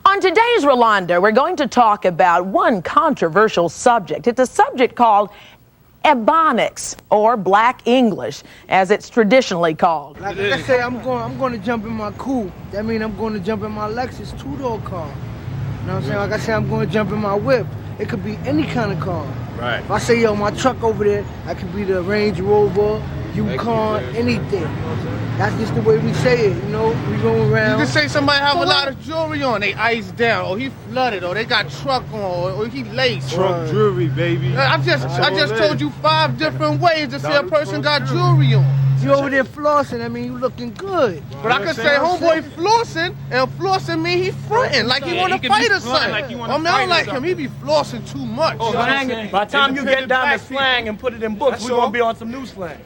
On today's Rolonda, we're going to talk about one controversial subject. It's a subject called Ebonics, or Black English, as it's traditionally called. Like I say, I'm going to jump in my coupe. That means I'm going to jump in my Lexus two-door car. You know what I'm saying? Like I say, I'm going to jump in my whip. It could be any kind of car. Right. If I say, yo, my truck over there, that could be the Range Rover, Yukon, anything. That's just the way we say it, you know? We go around. You can say somebody have a lot of jewelry on, they iced down, or he flooded, or they got truck on, or he laced. Truck jewelry, baby. I just told you 5 different ways to say a person got jewelry on. You over there flossing, I mean, you looking good. But I could say homeboy flossing, and flossing mean he fronting, like he want to fight or something. Like I mean, I don't like him, he be flossing too much. By the time you get down to slang and put it in books, we're going to be on some new slang.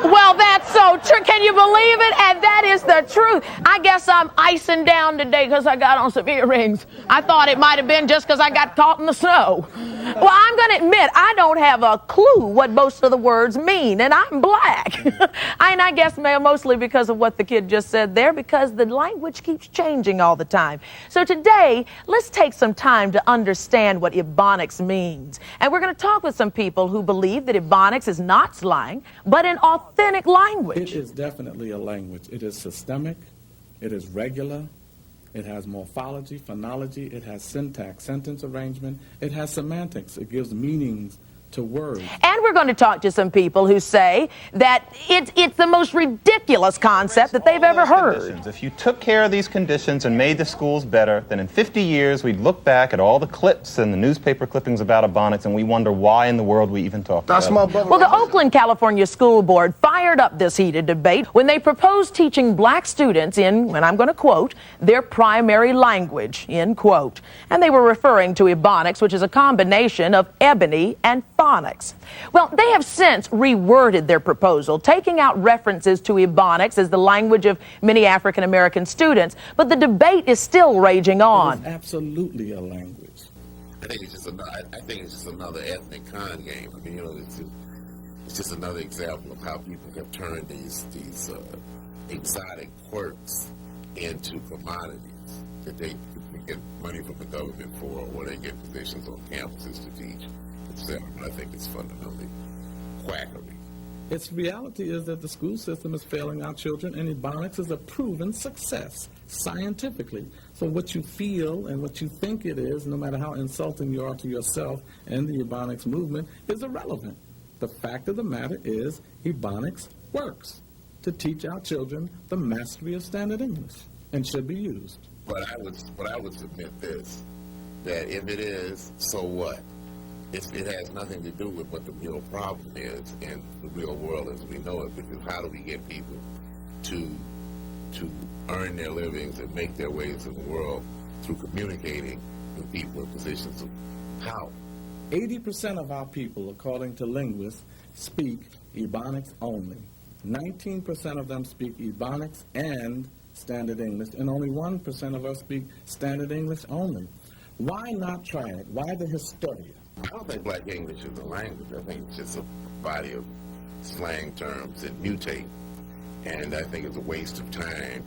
Well, that's so true. Can you believe it? And that is the truth. I guess I'm icing down today because I got on some earrings. I thought it might have been just because I got caught in the snow. Well, I'm going to admit, I don't have a clue what most of the words mean, and I'm black. And I guess mostly because of what the kid just said there, because the language keeps changing all the time. So today, let's take some time to understand what Ebonics means. And we're going to talk with some people who believe that Ebonics is not slang, but an authentic language. It is definitely a language. It is systemic, it is regular, it has morphology, phonology, it has syntax, sentence arrangement, it has semantics, it gives meanings to words. And we're going to talk to some people who say that it's the most ridiculous concept that they've ever heard. If you took care of these conditions and made the schools better, then in 50 years we'd look back at all the clips and the newspaper clippings about Ebonics and we wonder why in the world we even talk about it. Well, the Oakland, California School Board fired up this heated debate when they proposed teaching black students in, and I'm going to quote, their primary language, end quote. And they were referring to Ebonics, which is a combination of ebony and phonics. Well, they have since reworded their proposal, taking out references to Ebonics as the language of many African American students, but the debate is still raging on. It is absolutely a language. I think it's just another ethnic con game. I mean, you know, it's just another example of how people have turned these exotic quirks into commodities that they get money from the government for, or they get positions on campuses to teach. I think it's fundamentally quackery. Its reality is that the school system is failing our children, and Ebonics is a proven success scientifically. So what you feel and what you think it is, no matter how insulting you are to yourself and the Ebonics movement, is irrelevant. The fact of the matter is Ebonics works to teach our children the mastery of standard English and should be used. But I would submit this, that if it is, so what? It has nothing to do with what the real problem is in the real world as we know it, because how do we get people to earn their livings and make their ways in the world through communicating with people in positions of power? 80% of our people, according to linguists, speak Ebonics only. 19% of them speak Ebonics and Standard English, and only 1% of us speak Standard English only. Why not try it? Why the hysteria? I don't think Black English is a language. I think it's just a body of slang terms that mutate, and I think it's a waste of time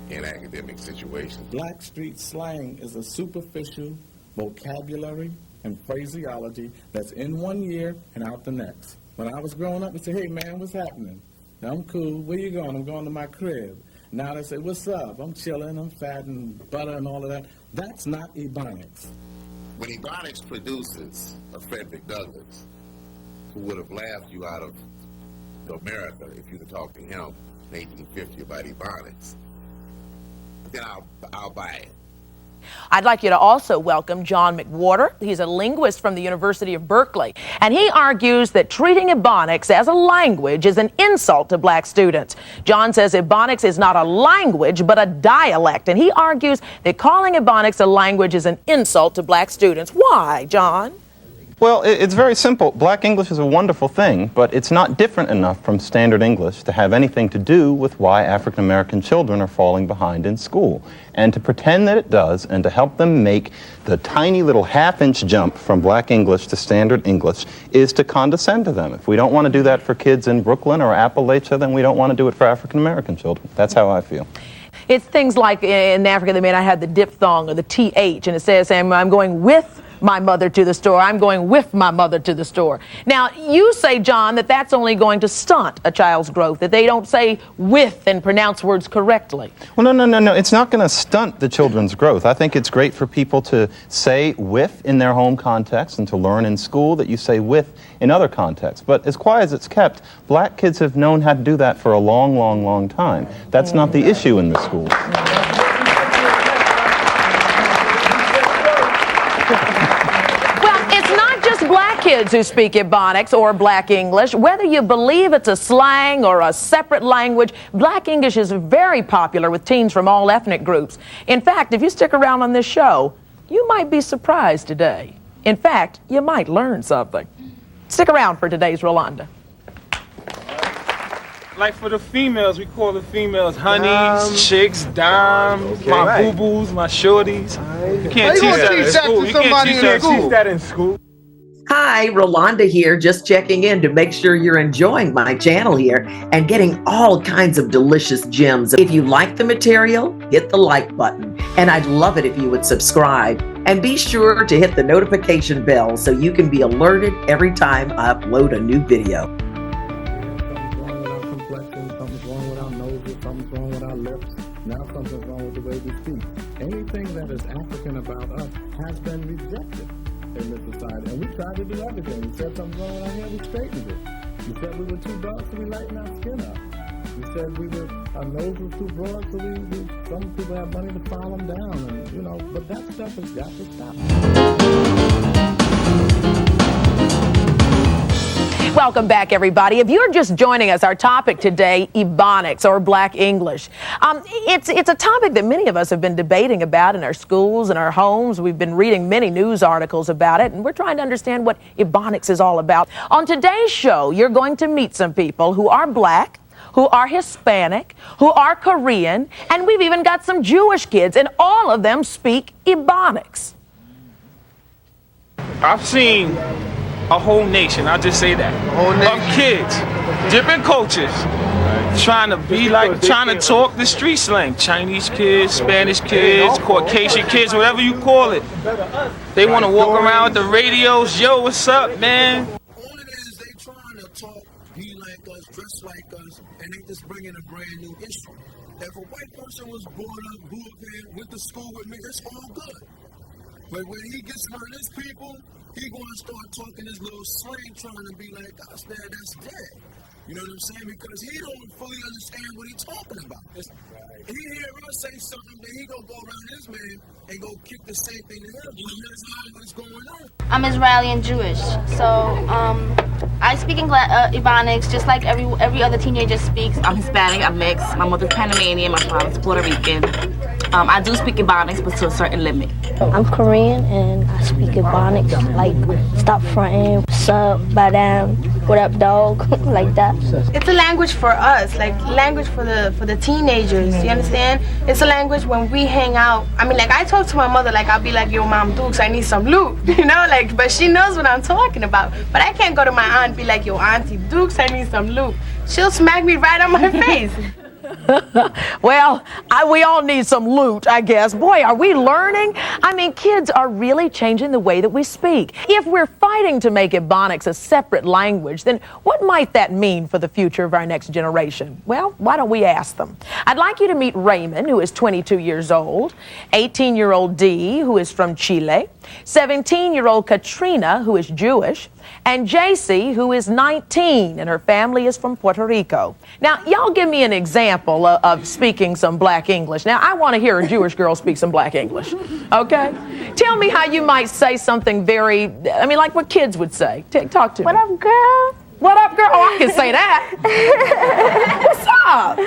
in academic situations. Black street slang is a superficial vocabulary and phraseology that's in one year and out the next. When I was growing up, we said, hey man, what's happening? I'm cool. Where you going? I'm going to my crib. Now they say, what's up? I'm chilling, I'm fat and butter and all of that. That's not Ebonics. When Ebonics produces a Frederick Douglass, who would have laughed you out of America if you'd have talked to him in 1850 about Ebonics, then I'll buy it. I'd like you to also welcome John McWhorter. He's a linguist from the University of Berkeley, and he argues that treating Ebonics as a language is an insult to black students. John says Ebonics is not a language, but a dialect, and he argues that calling Ebonics a language is an insult to black students. Why, John? Well, it's very simple. Black English is a wonderful thing, but it's not different enough from Standard English to have anything to do with why African American children are falling behind in school. And to pretend that it does, and to help them make the tiny little half-inch jump from Black English to Standard English, is to condescend to them. If we don't want to do that for kids in Brooklyn or Appalachia, then we don't want to do it for African American children. That's how I feel. It's things like in Africa they may not have the diphthong or the TH, and it says, I'm going with my mother to the store. I'm going with my mother to the store. Now, you say, John, that that's only going to stunt a child's growth, that they don't say with and pronounce words correctly. Well, no. It's not going to stunt the children's growth. I think it's great for people to say with in their home context and to learn in school that you say with in other contexts. But as quiet as it's kept, black kids have known how to do that for a long time. That's not the issue in the schools. Black kids who speak Ebonics or Black English, whether you believe it's a slang or a separate language, Black English is very popular with teens from all ethnic groups. In fact, if you stick around on this show, you might be surprised today. In fact, you might learn something. Stick around for today's Rolonda. Like for the females, we call the females honeys, chicks, dimes, my boo-boos, my shorties. You can't teach that in school. You can't teach that in school. Hi, Rolonda here, just checking in to make sure you're enjoying my channel here and getting all kinds of delicious gems. If you like the material, hit the like button, and I'd love it if you would subscribe. And be sure to hit the notification bell so you can be alerted every time I upload a new video. Something's wrong with our complexion, something's wrong with our noses, something's wrong with our lips. Now something's wrong with the way we speak. Anything that is African about us has been rejected in this society, and we tried to do everything. We said something wrong with our hair, we straightened it. We said we were too dark, so we lightened our skin up. We said our nose was too broad, so some people have money to file them down, and but that stuff has got to stop. Welcome back, everybody. If you're just joining us, our topic today, Ebonics or Black English. It's a topic that many of us have been debating about in our schools and our homes. We've been reading many news articles about it, and we're trying to understand what Ebonics is all about. On today's show, you're going to meet some people who are Black, who are Hispanic, who are Korean, and we've even got some Jewish kids, and all of them speak Ebonics. I've seen a whole nation, I'll just say that, of kids, different cultures, trying to talk the street slang. Chinese kids, Spanish kids, Caucasian kids, whatever you call it. They want to walk around with the radios. Yo, what's up, man? All it is, they trying to talk, be like us, dress like us, and they just bring in a brand new issue. If a white person was brought up, grew up here, went to school with me, it's all good. But when he gets around his people, he going to start talking his little slang, trying to be like us. That's dead. You know what I'm saying? Because he don't fully understand what he's talking about. He hear us say something, then he gonna go around this man and go kick the same thing to him. You know what's going on? I'm Israeli and Jewish, so I speak Ebonics just like every other teenager speaks. I'm Hispanic, I'm mixed. My mother's Panamanian, my father's Puerto Rican. I do speak Ebonics, but to a certain limit. I'm Korean and I speak Ebonics, like stop fronting, what's up, badam, what up, dog, like that. It's a language for us, like language for the teenagers. You understand? It's a language when we hang out. I mean, like I talk to my mother, like I'll be like, yo, Mom Dukes, I need some loot, you know, like. But she knows what I'm talking about. But I can't go to my aunt and be like, yo, Auntie Dukes, I need some loot. She'll smack me right on my face. Well, we all need some loot, I guess. Boy, are we learning? I mean, kids are really changing the way that we speak. If we're fighting to make Ebonics a separate language, then what might that mean for the future of our next generation? Well, why don't we ask them? I'd like you to meet Raymond, who is 22 years old, 18-year-old Dee, who is from Chile, 17-year-old Katrina, who is Jewish, and JC, who is 19, and her family is from Puerto Rico. Now, y'all give me an example of speaking some Black English. Now, I want to hear a Jewish girl speak some Black English, okay? Tell me how you might say something like what kids would say. Talk to me. What up, girl? What up, girl? Oh, I can say that. What's up?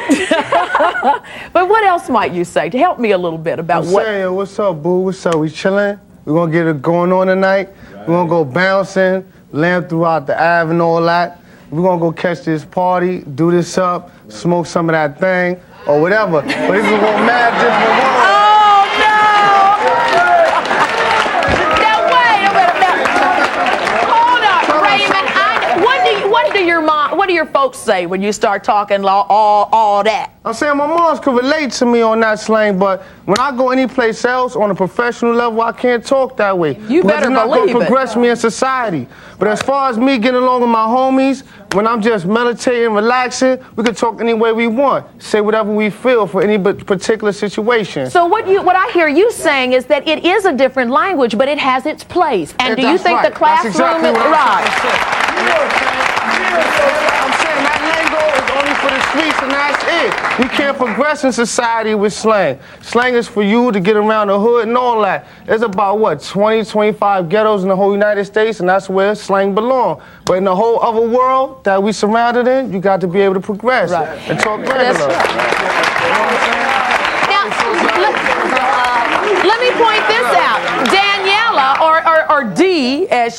But what else might you say? To help me a little bit about what... Saying, what's up, boo? What's up? We chilling? We're going to get it going on tonight. We're going to go bouncing, lamp throughout the Ave and all that. We're going to go catch this party, do this up, smoke some of that thing, or whatever. But this is going to go mad different world. Oh, no! Now, wait a minute. Hold up, Raymond. What do your folks say when you start talking all that? I'm saying my moms could relate to me on that slang, but when I go anyplace else on a professional level, I can't talk that way. You better it's not believe gonna progress me in society. But as far as me getting along with my homies, when I'm just meditating, relaxing, we can talk any way we want. Say whatever we feel for any particular situation. So what I hear you saying is that it is a different language, but it has its place. And do you think the classroom exactly is right? I'm saying that lingo is only for the streets and that's it. We can't progress in society with slang. Slang is for you to get around the hood and all that. There's about, what, 20, 25 ghettos in the whole United States, and that's where slang belongs. But in the whole other world that we surrounded in, you got to be able to progress and talk regular. Let me point this out. Daniela, or D, as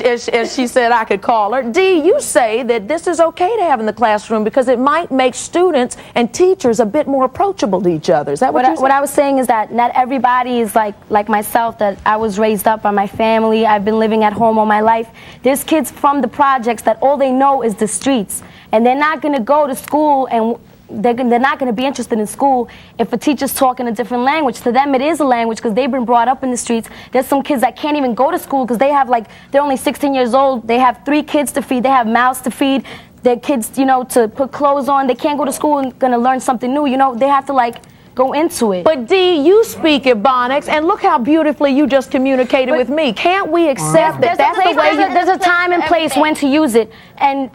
she said I could call her. D, you say that this is okay to have in the classroom because it might make students and teachers a bit more approachable to each other. Is that what I was saying is that not everybody is like myself, that I was raised up by my family. I've been living at home all my life. There's kids from the projects that all they know is the streets. And they're not going to go to school and they're not going to be interested in school if a teacher's talking a different language. To them, it is a language because they've been brought up in the streets. There's some kids that can't even go to school because they're only 16 years old. They have 3 kids to feed. They have mouths to feed. Their kids, to put clothes on. They can't go to school and going to learn something new. They have to go into it. But D, you speak Ebonics, and look how beautifully you just communicated with me. Can't we accept that that's the way there's a time and place when to use it? And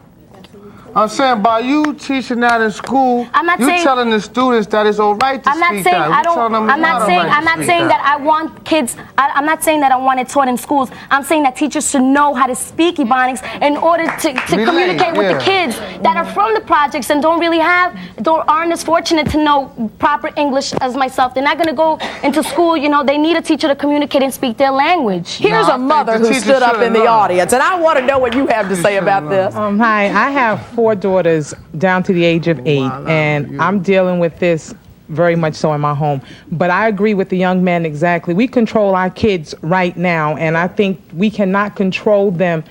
I'm saying by you teaching that in school, you're telling the students that it's all right to speak that. I'm not saying that I want kids. I'm not saying that I want it taught in schools. I'm saying that teachers should know how to speak Ebonics in order to communicate with the kids that are from the projects and aren't as fortunate to know proper English as myself. They're not going to go into school. They need a teacher to communicate and speak their language. Here's a mother who stood up in the audience, and I want to know what you have to say about this. Hi, I have 4 daughters down to the age of 8, and I'm dealing with this very much so in my home. But I agree with the young man exactly. We control our kids right now, and I think we cannot control them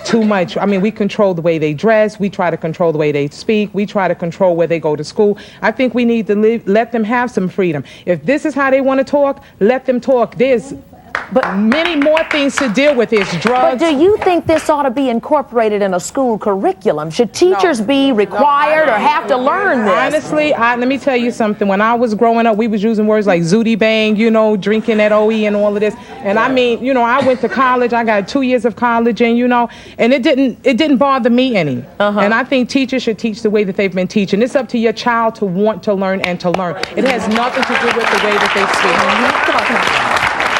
too much. I mean, we control the way they dress. We try to control the way they speak. We try to control where they go to school. I think we need to let them have some freedom. If this is how they want to talk, let them talk. There's many more things to deal with. Is drugs. But do you think this ought to be incorporated in a school curriculum? Should teachers be required or have to learn this? Honestly, let me tell you something. When I was growing up, we was using words like zooty bang, drinking at OE and all of this. And I mean, I went to college. I got 2 years of college, and and it didn't bother me any. And I think teachers should teach the way that they've been teaching. It's up to your child to want to learn and to learn. It has nothing to do with the way that they speak.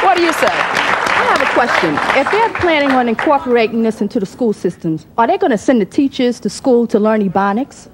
What do you say? I have a question. If they're planning on incorporating this into the school systems, are they going to send the teachers to school to learn Ebonics?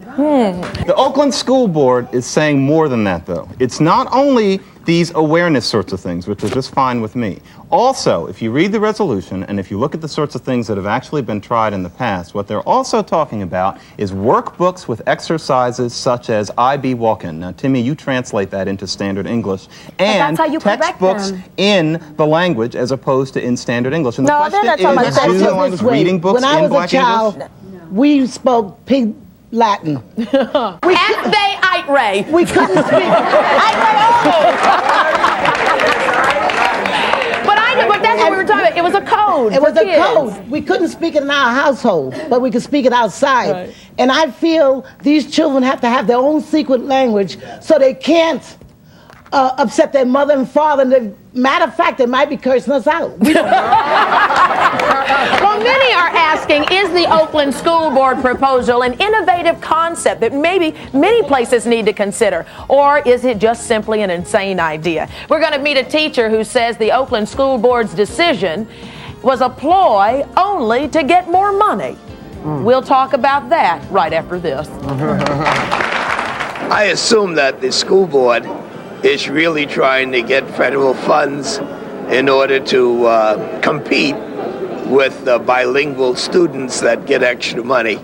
The Oakland School Board is saying more tn that, though. It's not only these awareness sorts of things, which are just fine with me. Also, if you read the resolution and if you look at the sorts of things that have actually been tried in the past, what they're also talking about is workbooks with exercises such as I.B. Walk-in. Now, Timmy, you translate that into standard English, and textbooks in the language as opposed to in standard English. And the question is reading books in Black English? We spoke pig Latin. Ray. We couldn't speak. But that's what we were talking about. It was a code. It was a code. We couldn't speak it in our household, but we could speak it outside. Right. And I feel these children have to have their own secret language so they can't upset their mother and father. And matter of fact, they might be cursing us out. Well, many are asking, is the Oakland School Board proposal an innovative concept that maybe many places need to consider? Or is it just simply an insane idea? We're going to meet a teacher who says the Oakland School Board's decision was a ploy only to get more money. We'll talk about that right after this. I assume that the school board is really trying to get federal funds in order to compete with the bilingual students that get extra money,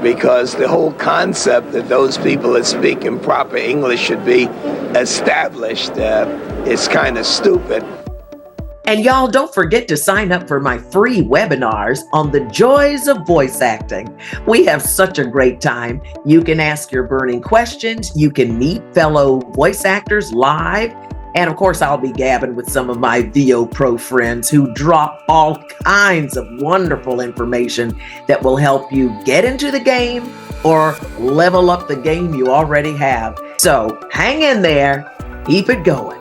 because the whole concept that those people that speak in proper English should be established is kind of stupid. And y'all don't forget to sign up for my free webinars on the joys of voice acting. We have such a great time. You can ask your burning questions. You can meet fellow voice actors live. And of course, I'll be gabbing with some of my VO Pro friends who drop all kinds of wonderful information that will help you get into the game or level up the game you already have. So hang in there, keep it going.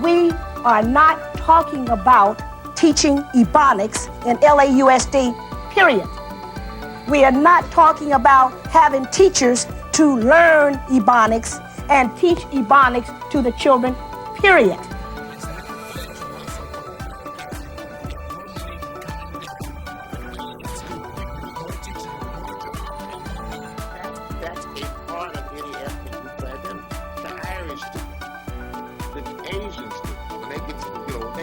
We are not talking about teaching Ebonics in LAUSD, period. We are not talking about having teachers to learn Ebonics and teach Ebonics to the children, period. That's a part of any ethnic group identity. The Irish do. The Asians do. When they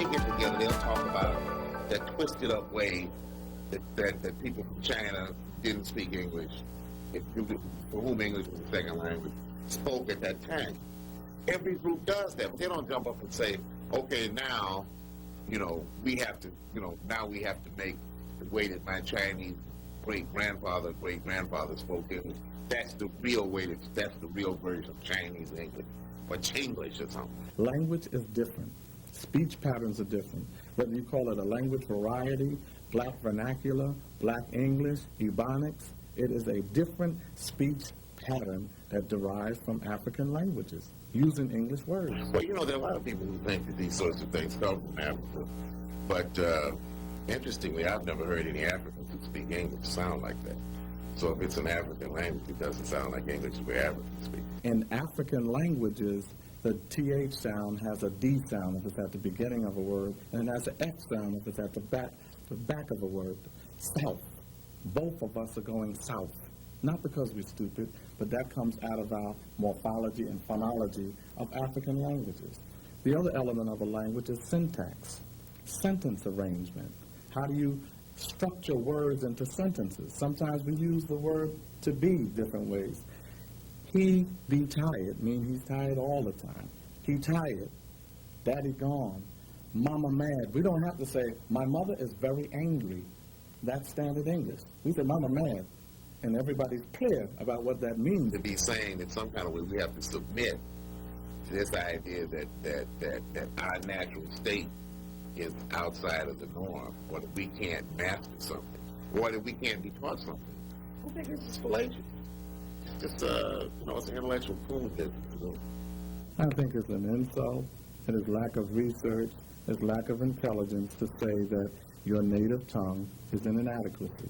get together, they'll talk about that twisted up way that people from China didn't speak English, for whom English was a second language, spoke at that time. Every group does that, but they don't jump up and say, okay, now, we have to make the way that my Chinese great-grandfather spoke English. That's the real way, that's the real version of Chinese English, or Chinglish or something. Language is different. Speech patterns are different. Whether you call it a language variety, black vernacular, black English, Ebonics, it is a different speech pattern that derives from African languages, using English words. Well, there are a lot of people who think that these sorts of things come from Africa, but interestingly, I've never heard any Africans who speak English sound like that. So if it's an African language, it doesn't sound like English the way Africans speak. In African languages, the TH sound has a D sound if it's at the beginning of a word, and it has an F sound if it's at the back of a word. South. Both of us are going south. Not because we're stupid, but that comes out of our morphology and phonology of African languages. The other element of a language is syntax, sentence arrangement. How do you structure words into sentences? Sometimes we use the word to be different ways. He be tired means he's tired all the time. He tired. Daddy gone. Mama mad. We don't have to say, my mother is very angry. That's standard English. We say, Mama mad. And everybody's clear about what that means. To be saying that some kind of way we have to submit to this idea that our natural state is outside of the norm, or that we can't master something, or that we can't be taught something. I think it's just fallacious. It's just, it's an intellectual coon business. I think it's an insult. It is lack of research. It's lack of intelligence to say that your native tongue is an inadequacy.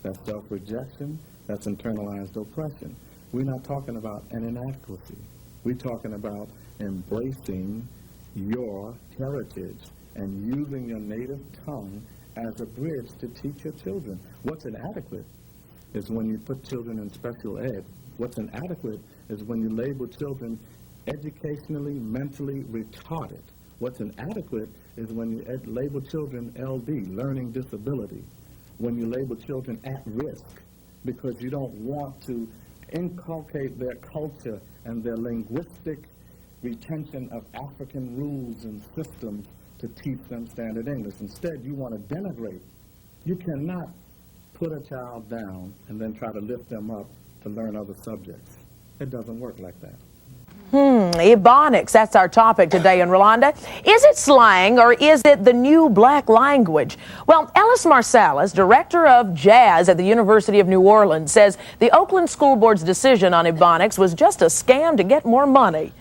That's self-rejection. That's internalized oppression. We're not talking about an inadequacy. We're talking about embracing your heritage and using your native tongue as a bridge to teach your children. What's inadequate is when you put children in special ed. What's inadequate is when you label children educationally, mentally retarded. What's inadequate is when you label children LD, learning disability. When you label children at risk, because you don't want to inculcate their culture and their linguistic retention of African rules and systems to teach them standard English. Instead, you want to denigrate. You cannot put a child down and then try to lift them up to learn other subjects. It doesn't work like that. Ebonics, that's our topic today in Rolonda. Is it slang or is it the new black language? Well, Ellis Marsalis, director of jazz at the University of New Orleans, says the Oakland School Board's decision on Ebonics was just a scam to get more money.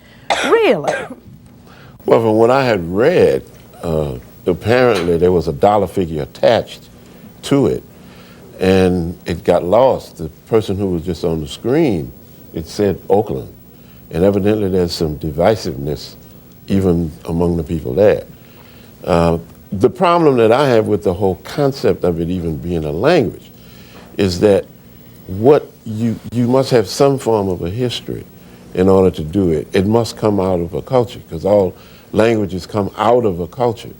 Really? Well, from what I had read, apparently there was a dollar figure attached to it, and it got lost. The person who was just on the screen, it said Oakland. And evidently there's some divisiveness even among the people there. The problem that I have with the whole concept of it even being a language is that you must have some form of a history in order to do it. It must come out of a culture, because all languages come out of a culture.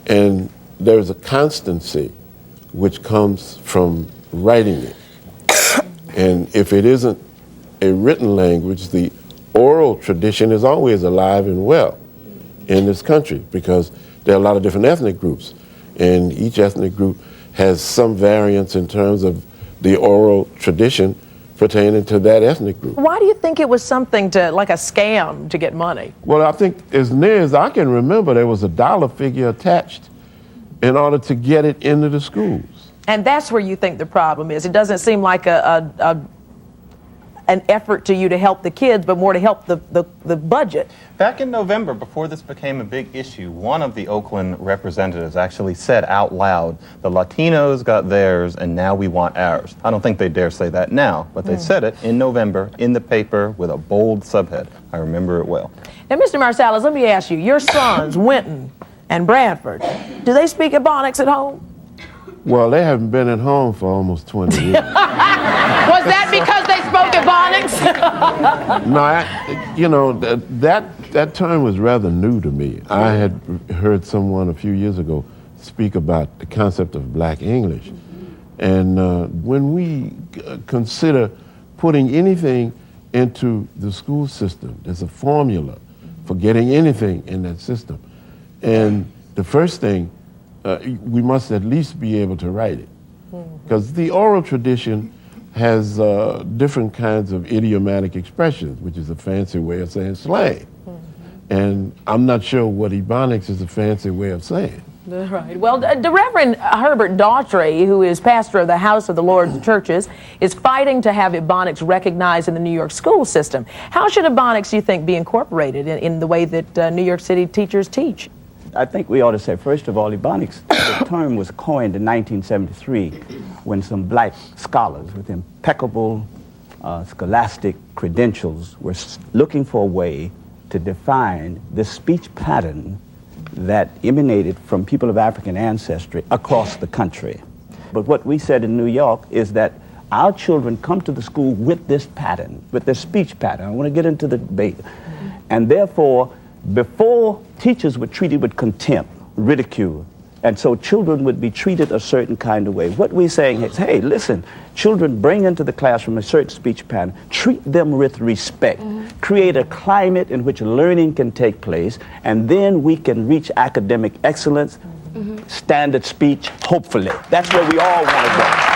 And there's a constancy which comes from writing it. And if it isn't a written language, the oral tradition is always alive and well in this country because there are a lot of different ethnic groups, and each ethnic group has some variance in terms of the oral tradition pertaining to that ethnic group. Why do you think it was something like a scam to get money? Well, I think as near as I can remember, there was a dollar figure attached in order to get it into the schools. And that's where you think the problem is. It doesn't seem like an effort to you to help the kids, but more to help the budget. Back in November, before this became a big issue, one of the Oakland representatives actually said out loud, the Latinos got theirs and now we want ours. I don't think they dare say that now, but they said it in November in the paper with a bold subhead. I remember it well. Now, Mr. Marsalis, let me ask you, your sons, Winton and Bradford, do they speak Ebonics at home? Well, they haven't been at home for almost 20 years. Was that because they spoke Ebonics? No, that term was rather new to me. I had heard someone a few years ago speak about the concept of black English. And when we consider putting anything into the school system, there's a formula for getting anything in that system. And the first thing, we must at least be able to write it. Because the oral tradition has different kinds of idiomatic expressions, which is a fancy way of saying slang. And I'm not sure what Ebonics is a fancy way of saying. Right. Well, the Reverend Herbert Daughtry, who is pastor of the House of the Lord's Churches, is fighting to have Ebonics recognized in the New York school system. How should Ebonics, you think, be incorporated in the way that New York City teachers teach? I think we ought to say, first of all, Ebonics, the term was coined in 1973 when some black scholars with impeccable scholastic credentials were looking for a way to define the speech pattern that emanated from people of African ancestry across the country. But what we said in New York is that our children come to the school with this pattern, with their speech pattern. I want to get into the debate. And therefore, before, teachers were treated with contempt, ridicule, and so children would be treated a certain kind of way. What we're saying is, hey, listen, children bring into the classroom a certain speech pattern, treat them with respect, create a climate in which learning can take place, and then we can reach academic excellence, standard speech, hopefully. That's where we all want to go.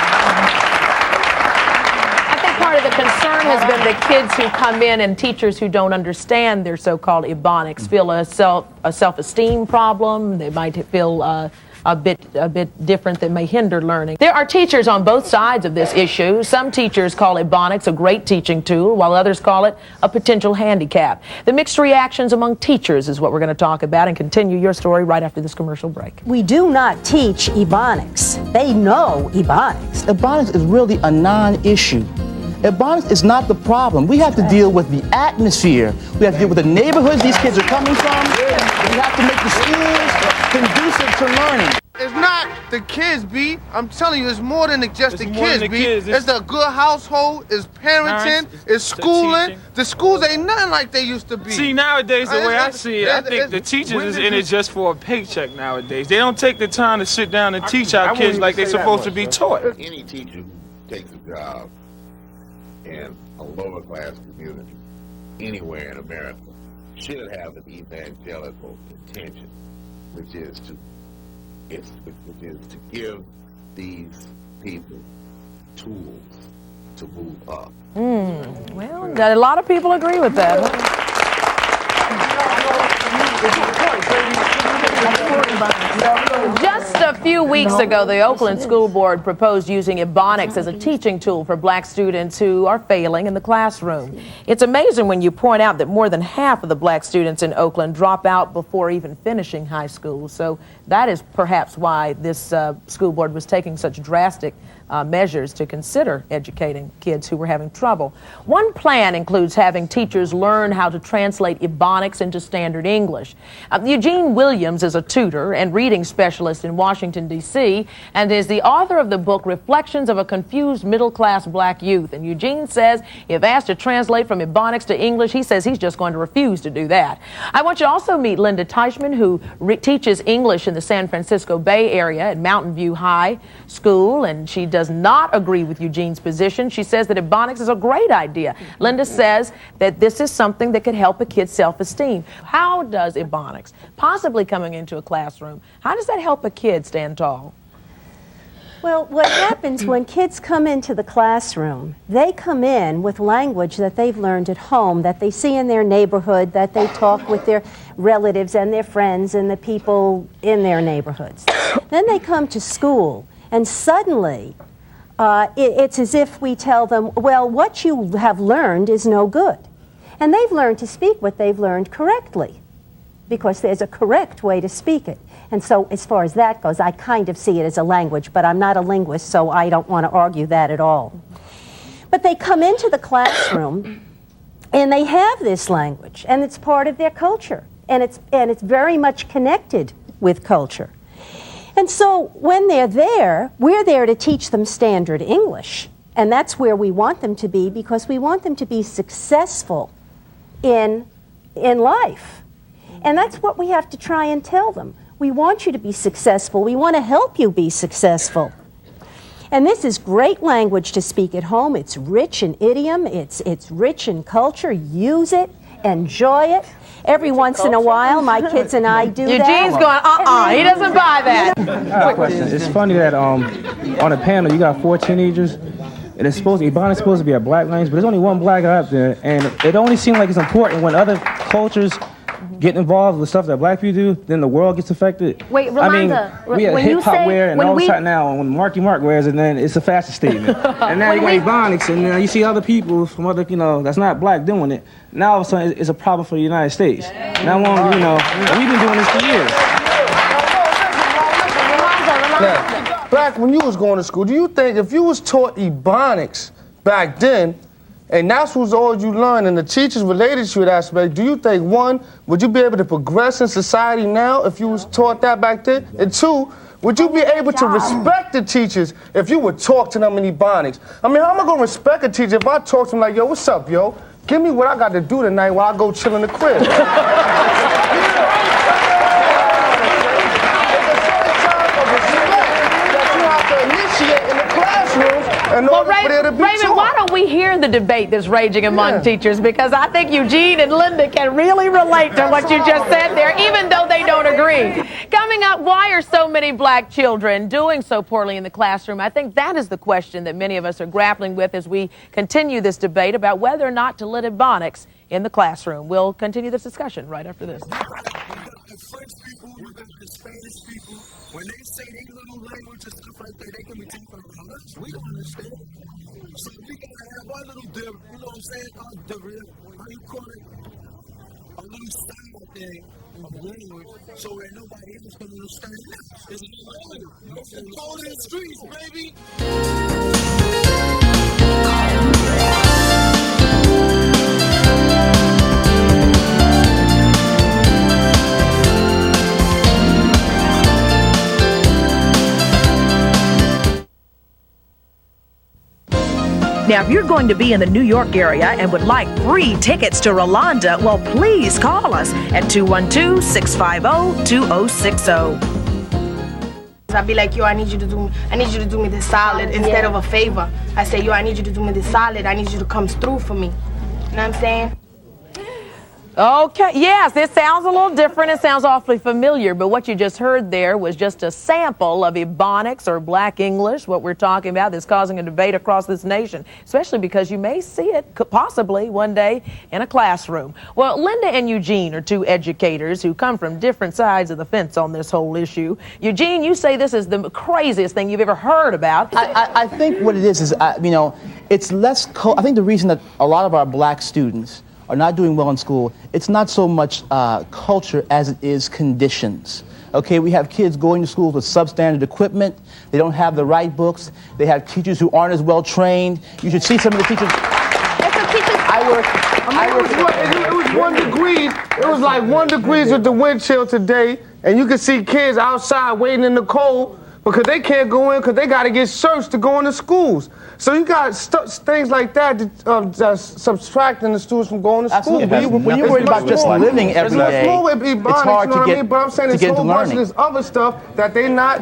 Part of the concern has been the kids who come in and teachers who don't understand their so-called Ebonics feel a self-esteem problem. They might feel a bit different that may hinder learning. There are teachers on both sides of this issue. Some teachers call Ebonics a great teaching tool, while others call it a potential handicap. The mixed reactions among teachers is what we're going to talk about, and continue your story right after this commercial break. We do not teach Ebonics. They know Ebonics. Ebonics is really a non-issue. Ebonics is not the problem. We have to deal with the atmosphere. We have to deal with the neighborhoods these kids are coming from. We have to make the schools conducive to learning. It's not the kids, B. I'm telling you, it's more than just the kids, B. It's the good household, it's parenting, it's schooling. The schools ain't nothing like they used to be. See, nowadays, the way I see it, I think the teachers is in it just for a paycheck nowadays. They don't take the time to sit down and teach our kids like they're supposed to be taught. Any teacher who takes a job in a lower class community anywhere in America should have an evangelical intention, which is to give these people tools to move up. Well, a lot of people agree with that. Just a few weeks ago, the Oakland School Board proposed using Ebonics as a teaching tool for black students who are failing in the classroom. It's amazing when you point out that more than half of the black students in Oakland drop out before even finishing high school. So that is perhaps why this school board was taking such drastic measures to consider educating kids who were having trouble. One plan includes having teachers learn how to translate Ebonics into standard English. Eugene Williams is a tutor and reading specialist in Washington, Washington, D.C., and is the author of the book Reflections of a Confused Middle-Class Black Youth. And Eugene says if asked to translate from Ebonics to English, he says he's just going to refuse to do that. I want you to also meet Linda Teichman, who teaches English in the San Francisco Bay Area at Mountain View High School, and she does not agree with Eugene's position. She says that Ebonics is a great idea. Linda says that this is something that could help a kid's self-esteem. How does Ebonics, possibly coming into a classroom, how does that help a kid stand tall? Well, what happens when kids come into the classroom, they come in with language that they've learned at home, that they see in their neighborhood, that they talk with their relatives and their friends and the people in their neighborhoods. Then they come to school, and suddenly it's as if we tell them, well, what you have learned is no good. And they've learned to speak what they've learned correctly, because there's a correct way to speak it. And so as far as that goes, I kind of see it as a language, but I'm not a linguist, so I don't want to argue that at all. But they come into the classroom, and they have this language, and it's part of their culture, and it's very much connected with culture. And so when they're there, we're there to teach them standard English, and that's where we want them to be, because we want them to be successful in life. And that's what we have to try and tell them. We want you to be successful. We want to help you be successful. And this is great language to speak at home. It's rich in idiom. It's rich in culture. Use it. Enjoy it. Every once in a while, my kids and I do that. Eugene's going, he doesn't buy that. Quick question. It's funny that on a panel you got 4 teenagers, and it's Ebonics supposed to be a black language, but there's only one black guy up there, and it only seems like it's important when other cultures get involved with stuff that black people do, then the world gets affected. Wait, Rolonda, we have hip-hop wear, and all of a sudden now, when Marky Mark wears it, then it's a fashion statement. And now you got Ebonics, and then you see other people from other, that's not black doing it. Now all of a sudden, it's a problem for the United States. Now, and we've been doing this for years. Now, back when you was going to school, do you think if you was taught Ebonics back then, and that's what all you learned, and the teachers related to that aspect, do you think, one, would you be able to progress in society now if you was taught that back then? And two, would you be able to respect the teachers if you would talk to them in Ebonics? I mean, how am I going to respect a teacher if I talk to them like, yo, what's up, yo? Give me what I got to do tonight while I go chill in the crib. Well, Raymond, why don't we hear the debate that's raging among teachers? Because I think Eugene and Linda can really relate to what you just said there, even though they don't agree. Coming up, why are so many black children doing so poorly in the classroom? I think that is the question that many of us are grappling with as we continue this debate about whether or not to let Ebonics in the classroom. We'll continue this discussion right after this. When they say they little language and stuff like that, they can be taken from us. We don't understand. So we gotta have our little different, you know what I'm saying? Our different, how you call it? A little style thing of language, so that nobody else can understand it. It's a new language. It's going in the streets, baby. Now, if you're going to be in the New York area and would like free tickets to Rolonda, well, please call us at 212-650-2060. I'd be like, yo, I need you to do me this solid instead of a favor. I say, yo, I need you to do me this solid. I need you to come through for me. You know what I'm saying? Okay, yes, it sounds a little different. It sounds awfully familiar, but what you just heard there was just a sample of Ebonics or Black English, what we're talking about, that's causing a debate across this nation, especially because you may see it possibly one day in a classroom. Well, Linda and Eugene are two educators who come from different sides of the fence on this whole issue. Eugene, you say this is the craziest thing you've ever heard about. I think what it is it's less, I think the reason that a lot of our black students are not doing well in school, it's not so much culture as it is conditions. Okay, we have kids going to schools with substandard equipment. They don't have the right books. They have teachers who aren't as well trained. You should see some of the teachers. It was 1 degree. It was like 1 degree with the wind chill today, and you could see kids outside waiting in the cold because they can't go in because they got to get searched to go into schools. So you got things like that that's subtracting the students from going to school. When you're worried about just living every day, it's hard to get but I'm saying it's a whole bunch of this other stuff that they're not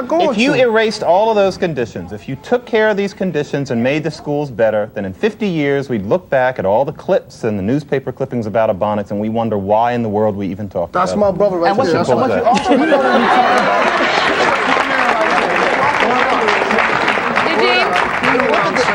going to. If you erased all of those conditions, if you took care of these conditions and made the schools better, then in 50 years we'd look back at all the clips and the newspaper clippings about Ebonics and we wonder why in the world we even talk about it. That's my brother right there. That's what you also know when you talk about.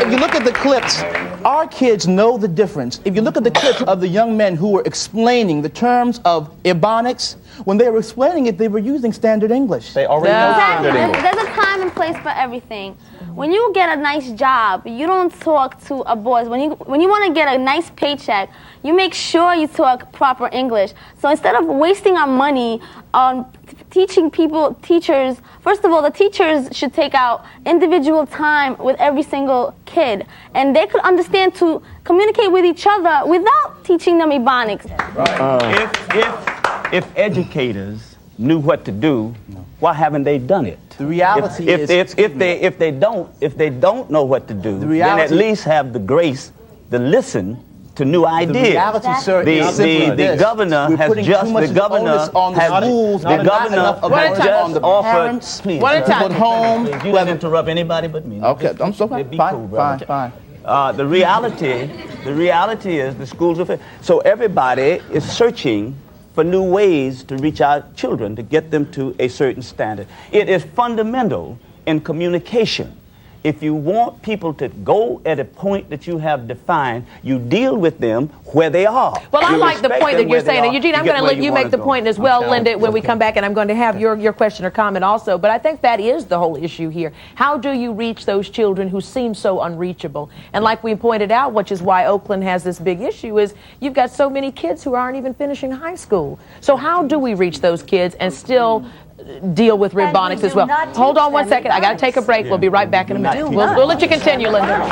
If you look at the clips, our kids know the difference. If you look at the clips of the young men who were explaining the terms of Ebonics, when they were explaining it, they were using standard English. They already know standard English. There's a time and place for everything. When you get a nice job, you don't talk to a boss. When you want to get a nice paycheck, you make sure you talk proper English. So instead of wasting our money on teachers, first of all, the teachers should take out individual time with every single kid. And they could understand to communicate with each other without teaching them Ebonics. If educators knew what to do, why haven't they done it? The reality is if they don't know what to do, then at least have the grace to listen to new ideas. The reality, sir, is the governor has just offered put home. You don't interrupt anybody but me. Okay, I'm so fine. Fine. The reality is the schools are so everybody is searching for new ways to reach our children, to get them to a certain standard. It is fundamental in communication. If you want people to go at a point that you have defined, you deal with them where they are. Well, I like the point that you're saying. And Eugene, I'm going to let you make the point as well, Linda, when we come back, and I'm going to have your question or comment also. But I think that is the whole issue here. How do you reach those children who seem so unreachable? And like we pointed out, which is why Oakland has this big issue, is you've got so many kids who aren't even finishing high school. So how do we reach those kids and still deal with Ebonics as well? Hold on one second. I got to take a break. We'll be right back in a minute. We'll let you continue, Linda.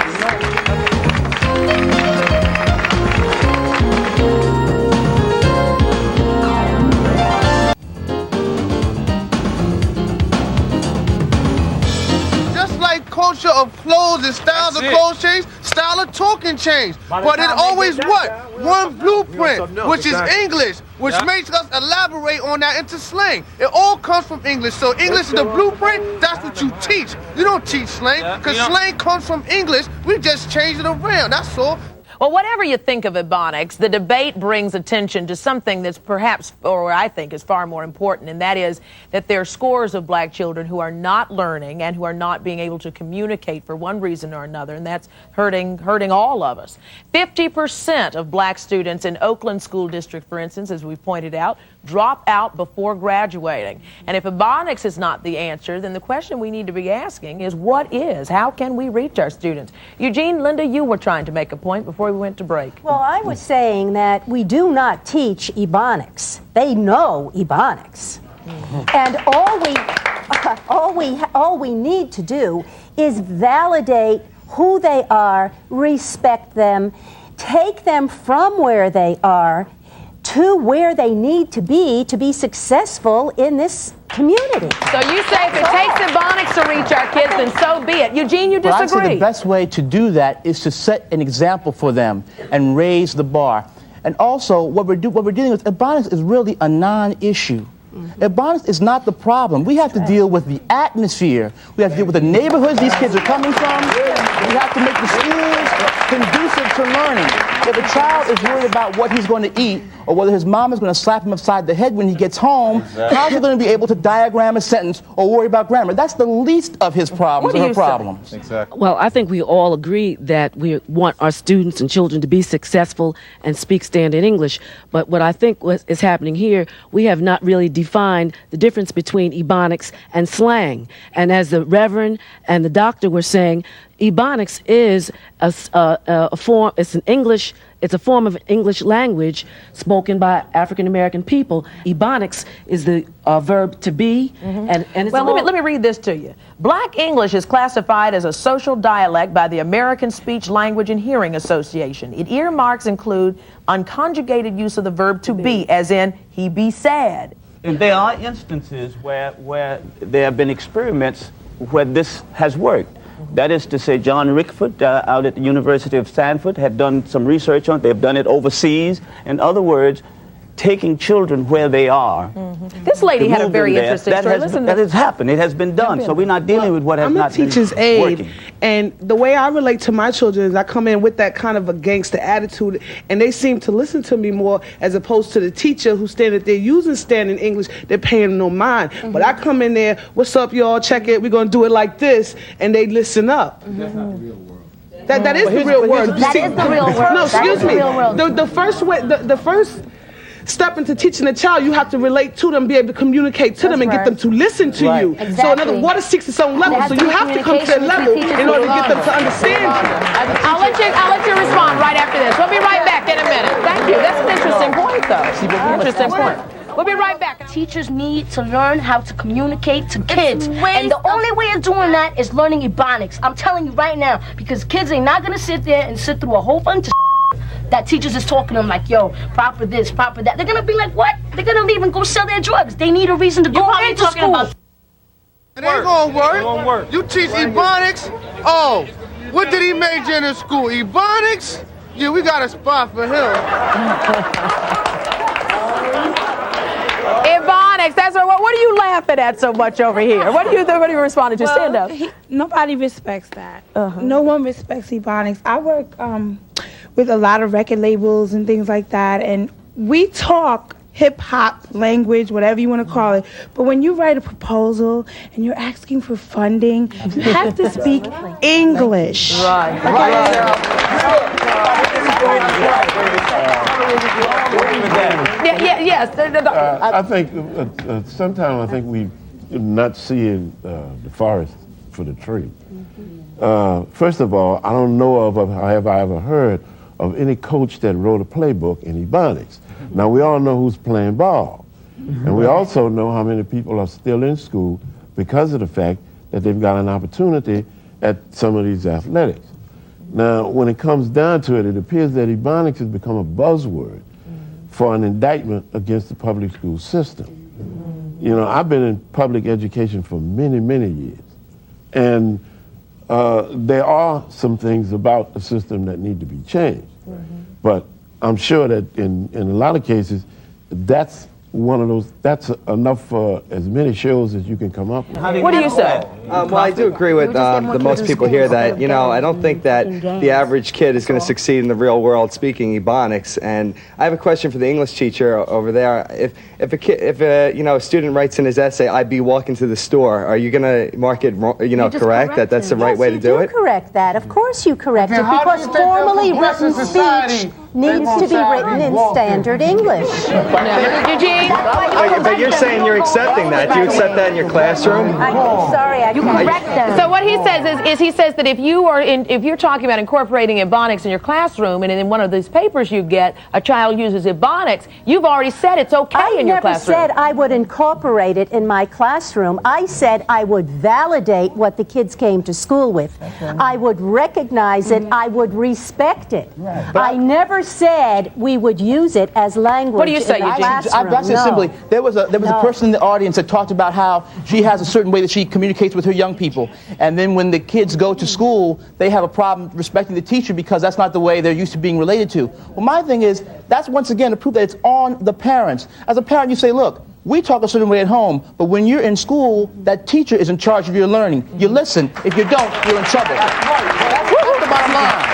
Culture of clothes and styles of clothes change, style of talking change. But it always what? One blueprint, which is English, which makes us elaborate on that into slang. It all comes from English. So English is the blueprint, that's what you teach. You don't teach slang, because slang comes from English. We just change it around, that's all. Well, whatever you think of Ebonics, the debate brings attention to something that's perhaps, or I think is far more important, and that is that there are scores of black children who are not learning and who are not being able to communicate for one reason or another, and that's hurting all of us. 50% of black students in Oakland School District, for instance, as we've pointed out, drop out before graduating. And if Ebonics is not the answer, then the question we need to be asking is what is? How can we reach our students? Eugene, Linda, you were trying to make a point before we went to break. Well, I was saying that we do not teach Ebonics. They know Ebonics. And all we need to do is validate who they are, respect them, take them from where they are to where they need to be successful in this community. So you say if it takes Ebonics to reach our kids, then so be it. Eugene, you disagree. Well, I say the best way to do that is to set an example for them and raise the bar. And also, what we're dealing with, Ebonics is really a non-issue. Ebonics is not the problem. We have to deal with the atmosphere. We have to deal with the neighborhoods these kids are coming from. We have to make the schools conducive to learning. If a child is worried about what he's going to eat or whether his mom is going to slap him upside the head when he gets home, how's he going to be able to diagram a sentence or worry about grammar? That's the least of his problems or her problems. Exactly. Well, I think we all agree that we want our students and children to be successful and speak standard English. But what I think is happening here, we have not really defined the difference between Ebonics and slang. And as the Reverend and the doctor were saying, Ebonics is a form. It's a form of English language spoken by African American people. Ebonics is the verb to be, and it's well. Let me read this to you. Black English is classified as a social dialect by the American Speech, Language, and Hearing Association. Its earmarks include unconjugated use of the verb to be, as in he be sad, And there are instances where there have been experiments where this has worked. That is to say, John Rickford out at the University of Stanford had done some research on it. They've done it overseas. In other words, taking children where they are. This lady had a very interesting story. That has happened. It has been done. So we're not dealing with what has not been teacher's aide, working. and the way I relate to my children is I come in with that kind of a gangster attitude, and they seem to listen to me more as opposed to the teacher who's standing there using standard English. They're paying no mind. But I come in there, what's up, y'all? Check it. We're gonna do it like this, and they listen up. That's not the real world. That is the real world. That is the real world. No, That is excuse the me. real world. The first way, the first step into teaching a child, you have to relate to them, be able to communicate to them, and get them to listen to you. Exactly. So in other words, water seeks its own level, so you have to come to their level in order to get them to understand you. I'll let you respond right after this. We'll be right back in a minute. Thank you. That's an interesting point, though. Interesting point. We'll be right back. Teachers need to learn how to communicate to kids. And the only way of doing that is learning Ebonics. I'm telling you right now, because kids ain't not going to sit there and sit through a whole bunch of that teachers is talking to them like, yo, proper this, proper that. They're going to be like, what? They're going to leave and go sell their drugs. They need a reason to go into school. It ain't gonna work. You teach Ebonics? Oh, what did he major in school? Ebonics? Yeah, we got a spot for him. Ebonics, that's what are you laughing at so much over here? What are you responding to? Stand up. Nobody respects that. No one respects Ebonics. I work with a lot of record labels and things like that, and we talk hip-hop language, whatever you want to call it, but when you write a proposal and you're asking for funding, you have to speak English. I think sometimes we not seeing the forest for the tree. First of all, I don't know of, have I ever heard of any coach that wrote a playbook in Ebonics. Now, we all know who's playing ball. And we also know how many people are still in school because of the fact that they've got an opportunity at some of these athletics. Now, when it comes down to it, it appears that Ebonics has become a buzzword for an indictment against the public school system. You know, I've been in public education for many, many years. And there are some things about the system that need to be changed. But I'm sure that in a lot of cases, that's one of those, that's enough for as many shows as you can come up with. What do you say? Well, I do agree with the most people here that, you know, I don't think that the average kid is going to succeed in the real world speaking Ebonics. And I have a question for the English teacher over there. If a student writes in his essay, "I'd be walking to the store," are you going to mark it, correct? That's the right way to do it? Correct that. Of course you correct it, because formally written speech needs to be written in standard English. But you're saying you're accepting that. Do you accept that in your classroom? You correct them. So what he says is he says that if you're talking about incorporating Ebonics in your classroom, and in one of these papers you get a child uses Ebonics, you've already said it's okay in your classroom. I never said I would incorporate it in my classroom. I said I would validate what the kids came to school with. I would recognize it. I would respect it. I never said we would use it as language. What do you say, Eugene? I said simply, there was a person in the audience that talked about how she has a certain way that she communicates with her young people, and then when the kids go to school, they have a problem respecting the teacher because that's not the way they're used to being related to. Well, my thing is, that's once again to prove that it's on the parents. As a parent, you say, look, we talk a certain way at home, but when you're in school, that teacher is in charge of your learning. You listen. If you don't, you're in trouble. That's the bottom line.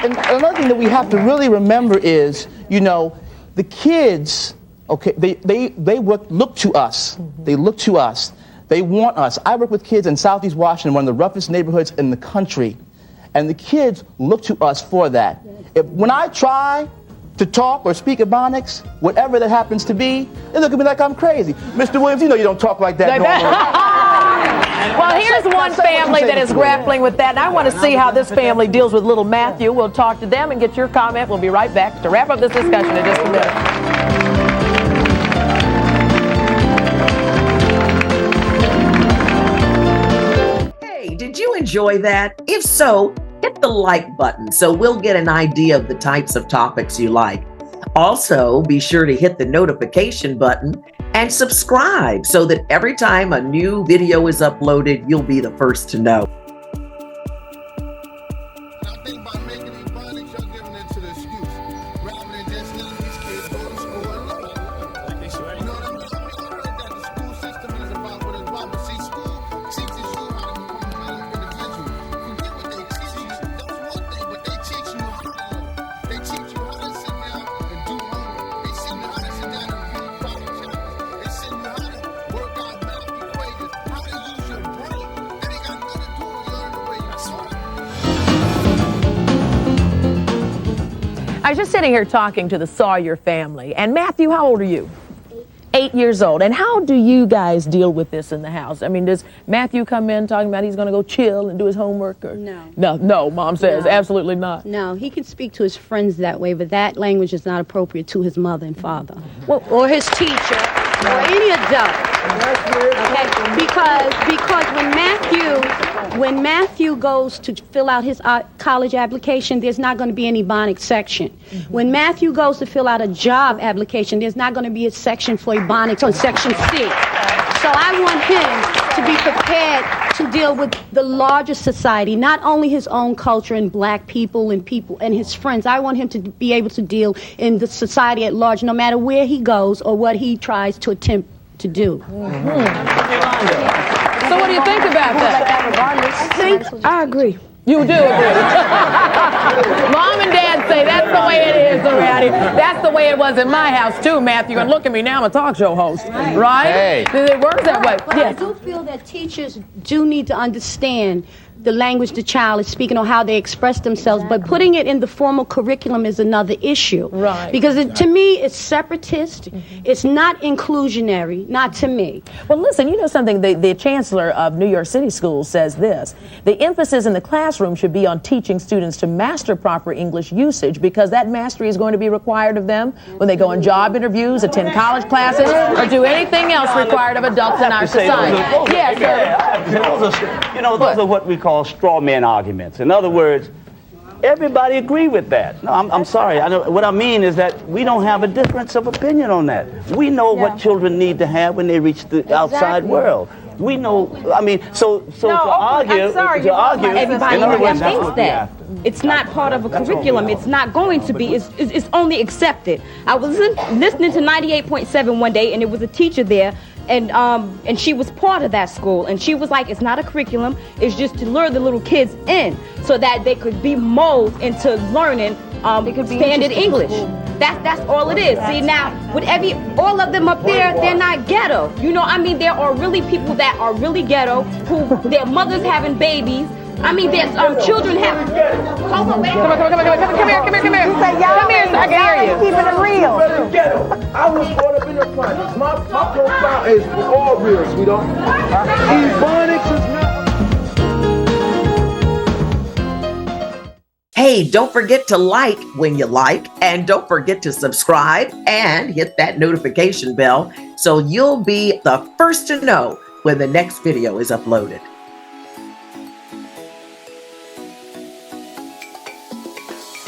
And another thing that we have to really remember is, the kids, okay, they look to us. They look to us. They want us. I work with kids in Southeast Washington, one of the roughest neighborhoods in the country, and the kids look to us for that. When I try to talk or speak Ebonics, whatever that happens to be, they look at me like I'm crazy. Mr. Williams, you know you don't talk like that normally. Well, here's one family that is grappling with that, and I want to see how this family deals with little Matthew. We'll talk to them and get your comment. We'll be right back to wrap up this discussion in just a minute. Did you enjoy that? If so, hit the like button so we'll get an idea of the types of topics you like. Also, be sure to hit the notification button and subscribe so that every time a new video is uploaded, you'll be the first to know. I was just sitting here talking to the Sawyer family. And Matthew, how old are you? 8 years old. And how do you guys deal with this in the house? I mean, does Matthew come in talking about he's going to go chill and do his homework? Or? No, Mom says. No. Absolutely not. No, he can speak to his friends that way, but that language is not appropriate to his mother and father. Well, or his teacher, or any adult. Okay? Because when Matthew goes to fill out his college application, there's not going to be any Ebonics section. When Matthew goes to fill out a job application, there's not going to be a section for Ebonics on section C. So I want him to be prepared to deal with the larger society, not only his own culture and black people and his friends. I want him to be able to deal in the society at large, no matter where he goes or what he tries to attempt to do. So what do you think about that? I agree. You do agree. Mom and Dad say that's the way it is around here. That's the way it was in my house too, Matthew. And look at me now, I'm a talk show host, right? Hey. It works that way. But I do feel that teachers do need to understand the language the child is speaking or how they express themselves, but putting it in the formal curriculum is another issue. Right. Because to me, it's separatist, it's not inclusionary, not to me. Well, listen, you know something, the chancellor of New York City Schools says this: the emphasis in the classroom should be on teaching students to master proper English usage, because that mastery is going to be required of them when they go on job interviews, attend college classes, or do anything else required of adults in our society. Yes, those are what we call straw man arguments. In other words, everybody agree with that. No, I'm sorry. What I mean is that we don't have a difference of opinion on that. We know what children need to have when they reach the outside world. We know. I mean, so to argue, everybody thinks that it's not part of a curriculum. It's not going to be. It's only accepted. I was listening to 98.7 one day, and it was a teacher there. And she was part of that school, and she was like, it's not a curriculum, it's just to lure the little kids in so that they could be molded into learning standard English. That's all it is. See, now with all of them up there, they're not ghetto. You know, I mean, there are really people that are really ghetto, who their mothers having babies. I mean, there's children having. Hold on, wait. Come here. Come here, so I can hear you. Keeping it real. I was brought up in the projects. My profile is all real, sweetheart. Ebonics is not. Hey, don't forget to like when you like, and don't forget to subscribe and hit that notification bell so you'll be the first to know when the next video is uploaded.